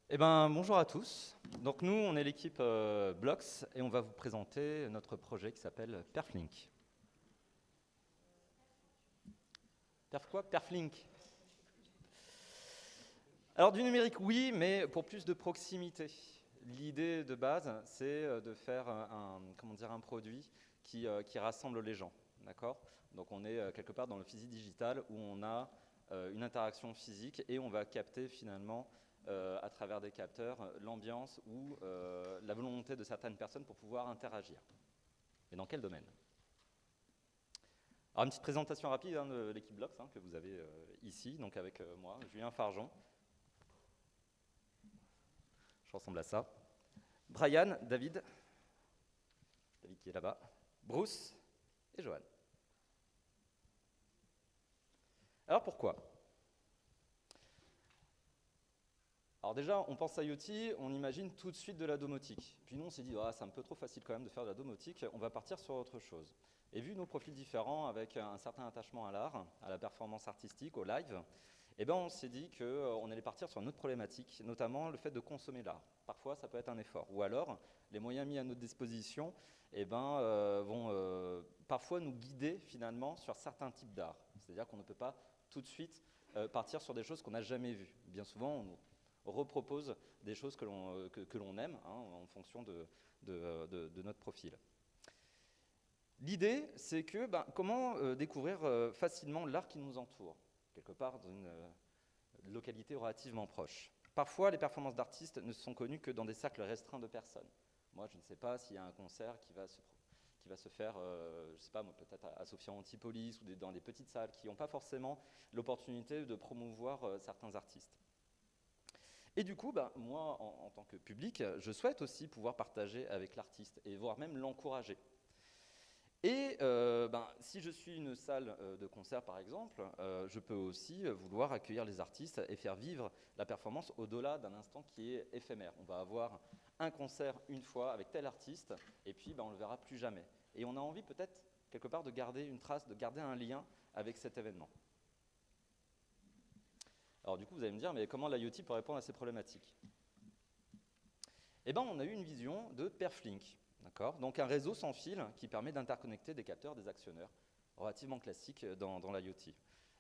Bonjour à tous. Donc nous, on est l'équipe Blox et on va vous présenter notre projet qui s'appelle Perflink. Perf quoi? Perflink. Alors du numérique, oui, mais pour plus de proximité. L'idée de base, c'est de faire un produit qui rassemble les gens, d'accord? Donc on est quelque part dans le physique digital où on a une interaction physique et on va capter finalement à travers des capteurs l'ambiance ou la volonté de certaines personnes pour pouvoir interagir. Mais dans quel domaine? Alors une petite présentation rapide de l'équipe Blox que vous avez ici, donc avec moi, Julien Farjon. Je ressemble à ça. Brian, David qui est là-bas, Bruce et Johan. Alors pourquoi? Alors déjà, on pense à IoT, on imagine tout de suite de la domotique. Puis nous, on s'est dit, c'est un peu trop facile quand même de faire de la domotique, on va partir sur autre chose. Et vu nos profils différents, avec un certain attachement à l'art, à la performance artistique, au live, on s'est dit qu'on allait partir sur une autre problématique, notamment le fait de consommer l'art. Parfois, ça peut être un effort. Ou alors, les moyens mis à notre disposition vont parfois nous guider finalement sur certains types d'art. C'est-à-dire qu'on ne peut pas tout de suite partir sur des choses qu'on n'a jamais vues. Bien souvent, on nous repropose des choses que l'on aime en fonction de notre profil. L'idée, c'est que comment découvrir facilement l'art qui nous entoure, quelque part dans une localité relativement proche. Parfois, les performances d'artistes ne sont connues que dans des cercles restreints de personnes. Moi, je ne sais pas s'il y a un concert qui va se faire, je ne sais pas, peut-être à Sophia Antipolis ou dans des petites salles qui n'ont pas forcément l'opportunité de promouvoir certains artistes. Et du coup, moi, en tant que public, je souhaite aussi pouvoir partager avec l'artiste et voire même l'encourager. Et si je suis une salle de concert, par exemple, je peux aussi vouloir accueillir les artistes et faire vivre la performance au-delà d'un instant qui est éphémère. On va avoir un concert une fois avec tel artiste, et puis on ne le verra plus jamais. Et on a envie peut-être, quelque part, de garder une trace, de garder un lien avec cet événement. Alors du coup, vous allez me dire, mais comment l'IoT peut répondre à ces problématiques? On a eu une vision de Perflink. Donc un réseau sans fil qui permet d'interconnecter des capteurs, des actionneurs, relativement classique dans l'IoT.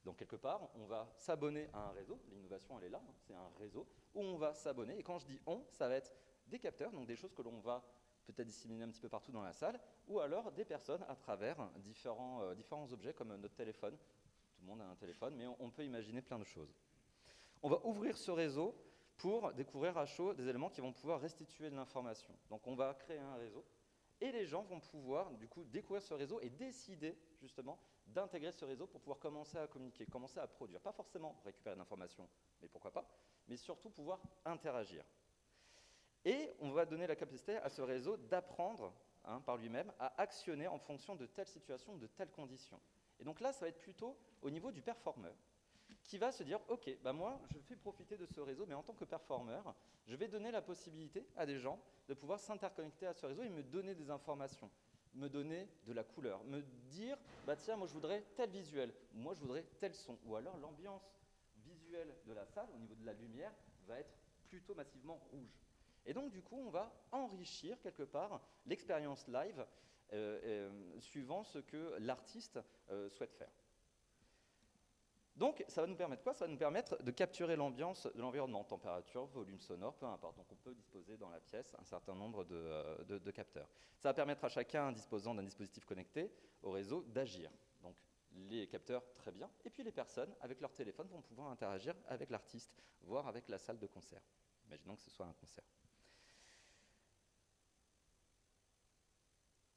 Donc quelque part, on va s'abonner à un réseau, l'innovation elle est là, c'est un réseau où on va s'abonner, et quand je dis on, ça va être des capteurs, donc des choses que l'on va peut-être disséminer un petit peu partout dans la salle, ou alors des personnes à travers différents objets comme notre téléphone. Tout le monde a un téléphone, mais on peut imaginer plein de choses. On va ouvrir ce réseau pour découvrir à chaud des éléments qui vont pouvoir restituer de l'information. Donc on va créer un réseau, et les gens vont pouvoir du coup découvrir ce réseau et décider justement d'intégrer ce réseau pour pouvoir commencer à communiquer, commencer à produire. Pas forcément récupérer de l'information, mais pourquoi pas, mais surtout pouvoir interagir. Et on va donner la capacité à ce réseau d'apprendre par lui-même à actionner en fonction de telle situation, de telles conditions. Et donc là, ça va être plutôt au niveau du performeur, qui va se dire, ok, moi, je fais profiter de ce réseau, mais en tant que performeur, je vais donner la possibilité à des gens de pouvoir s'interconnecter à ce réseau et me donner des informations, me donner de la couleur, me dire, tiens, moi, je voudrais tel visuel, moi, je voudrais tel son, ou alors l'ambiance visuelle de la salle, au niveau de la lumière, va être plutôt massivement rouge. Et donc, du coup, on va enrichir, quelque part, l'expérience live suivant ce que l'artiste souhaite faire. Donc, ça va nous permettre quoi? Ça va nous permettre de capturer l'ambiance de l'environnement, température, volume sonore, peu importe. Donc, on peut disposer dans la pièce un certain nombre de capteurs. Ça va permettre à chacun, disposant d'un dispositif connecté au réseau, d'agir. Donc, les capteurs, très bien. Et puis, les personnes, avec leur téléphone, vont pouvoir interagir avec l'artiste, voire avec la salle de concert. Imaginons que ce soit un concert.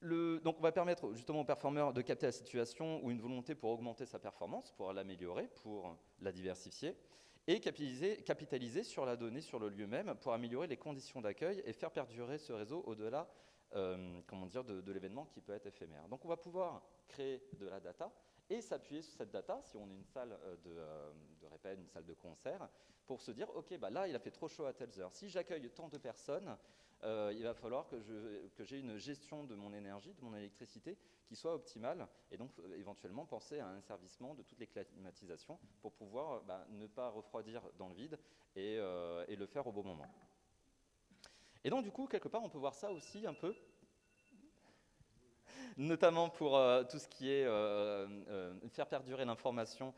Donc on va permettre justement au performeur de capter la situation ou une volonté pour augmenter sa performance, pour l'améliorer, pour la diversifier, et capitaliser sur la donnée, sur le lieu même, pour améliorer les conditions d'accueil et faire perdurer ce réseau au-delà de l'événement qui peut être éphémère. Donc on va pouvoir créer de la data et s'appuyer sur cette data, si on est une salle de répète, une salle de concert, pour se dire, ok, là il a fait trop chaud à telle heure. Si j'accueille tant de personnes, il va falloir que j'ai une gestion de mon énergie, de mon électricité qui soit optimale, et donc éventuellement penser à un asservissement de toutes les climatisations pour pouvoir ne pas refroidir dans le vide et le faire au bon moment. Et donc du coup, quelque part, on peut voir ça aussi un peu, notamment pour tout ce qui est faire perdurer l'information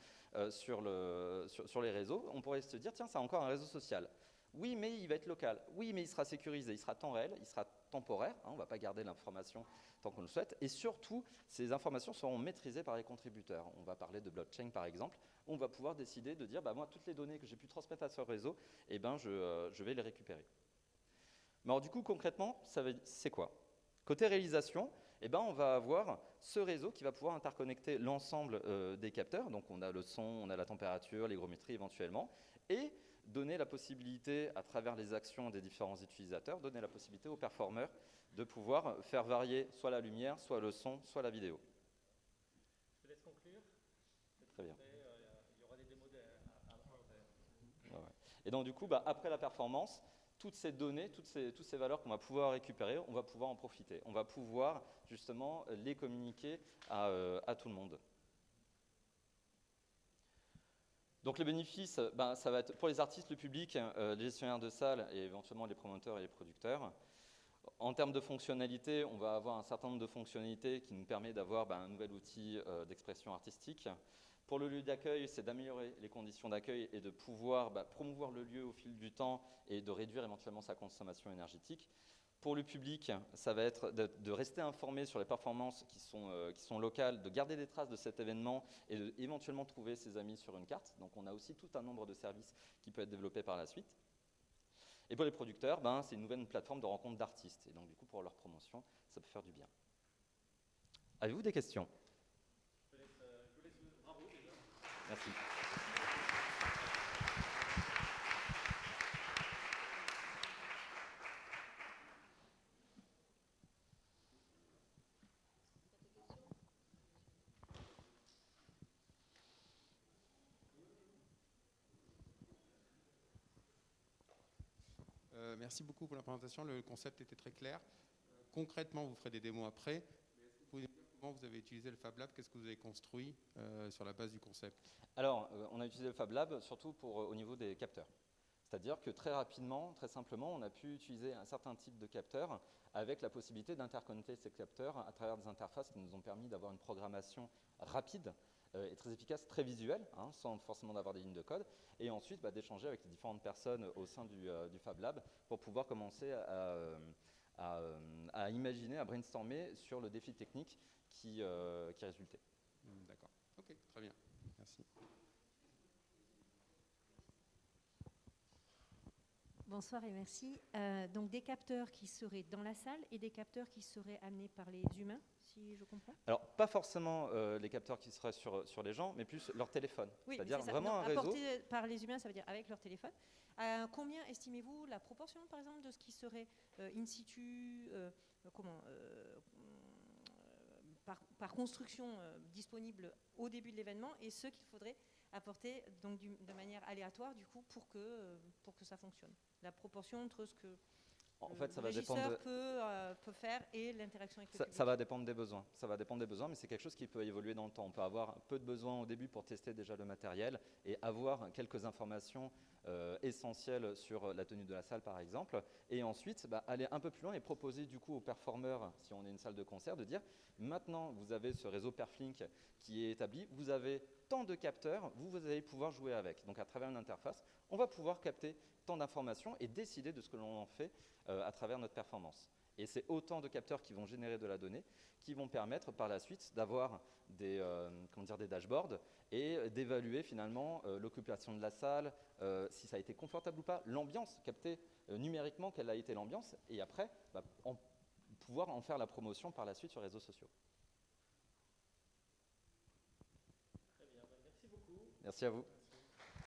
sur les réseaux. On pourrait se dire, tiens, c'est encore un réseau social. Oui, mais il va être local. Oui, mais il sera sécurisé, il sera temps réel, il sera temporaire. Hein, on ne va pas garder l'information tant qu'on le souhaite. Et surtout, ces informations seront maîtrisées par les contributeurs. On va parler de blockchain, par exemple. On va pouvoir décider de dire, moi, toutes les données que j'ai pu transmettre à ce réseau, je vais les récupérer. Mais alors, du coup, concrètement, c'est quoi? Côté réalisation, on va avoir ce réseau qui va pouvoir interconnecter l'ensemble des capteurs. Donc, on a le son, on a la température, l'hygrométrie éventuellement, et donner la possibilité, à travers les actions des différents utilisateurs, donner la possibilité aux performeurs de pouvoir faire varier soit la lumière, soit le son, soit la vidéo. Je te laisse conclure. Très bien. Il y aura des démos à ouais. Et donc, du coup, après la performance, toutes ces données, toutes ces valeurs qu'on va pouvoir récupérer, on va pouvoir en profiter. On va pouvoir justement les communiquer à tout le monde. Donc les bénéfices, ça va être pour les artistes, le public, les gestionnaires de salles et éventuellement les promoteurs et les producteurs. En termes de fonctionnalités, on va avoir un certain nombre de fonctionnalités qui nous permet d'avoir un nouvel outil d'expression artistique. Pour le lieu d'accueil, c'est d'améliorer les conditions d'accueil et de pouvoir promouvoir le lieu au fil du temps et de réduire éventuellement sa consommation énergétique. Pour le public, ça va être de rester informé sur les performances qui sont locales, de garder des traces de cet événement et d'éventuellement trouver ses amis sur une carte. Donc on a aussi tout un nombre de services qui peut être développé par la suite. Et pour les producteurs, c'est une nouvelle plateforme de rencontre d'artistes. Et donc du coup, pour leur promotion, ça peut faire du bien. Avez-vous des questions? Je vous laisse bravo déjà. Merci. Merci beaucoup pour la présentation, le concept était très clair. Concrètement, vous ferez des démos après. Mais est-ce que vous pouvez nous dire comment vous avez utilisé le Fab Lab? Qu'est-ce que vous avez construit sur la base du concept? Alors, on a utilisé le Fab Lab surtout au niveau des capteurs. C'est-à-dire que très rapidement, très simplement, on a pu utiliser un certain type de capteurs avec la possibilité d'interconnecter ces capteurs à travers des interfaces qui nous ont permis d'avoir une programmation rapide et très efficace, très visuelle, sans forcément d'avoir des lignes de code, et ensuite d'échanger avec les différentes personnes au sein du Fab Lab pour pouvoir commencer à imaginer, à brainstormer sur le défi technique qui résultait. D'accord, ok, très bien, merci. Bonsoir et merci. Donc des capteurs qui seraient dans la salle et des capteurs qui seraient amenés par les humains, si je comprends. Alors, pas forcément les capteurs qui seraient sur les gens, mais plus leur téléphone. Oui, c'est-à-dire c'est vraiment un réseau. Apporté par les humains, ça veut dire avec leur téléphone. Combien estimez-vous la proportion, par exemple, de ce qui serait in situ, par construction disponible au début de l'événement et ceux qu'il faudrait apporter donc de manière aléatoire du coup pour que ça fonctionne. La proportion entre ce que en fait, ça le va dépendre peut faire et l'interaction avec le public. Ça va dépendre des besoins. Ça va dépendre des besoins, mais c'est quelque chose qui peut évoluer dans le temps. On peut avoir peu de besoins au début pour tester déjà le matériel et avoir quelques informations essentielles sur la tenue de la salle, par exemple. Et ensuite, aller un peu plus loin et proposer du coup aux performeurs, si on est une salle de concert, de dire maintenant, vous avez ce réseau Perflink qui est établi, vous avez tant de capteurs, vous allez pouvoir jouer avec. Donc à travers une interface, on va pouvoir capter tant d'informations et décider de ce que l'on en fait à travers notre performance. Et c'est autant de capteurs qui vont générer de la donnée, qui vont permettre par la suite d'avoir des dashboards et d'évaluer finalement l'occupation de la salle, si ça a été confortable ou pas, l'ambiance, capter numériquement quelle a été l'ambiance, et après pouvoir en faire la promotion par la suite sur les réseaux sociaux. Très bien, merci beaucoup. Merci à vous.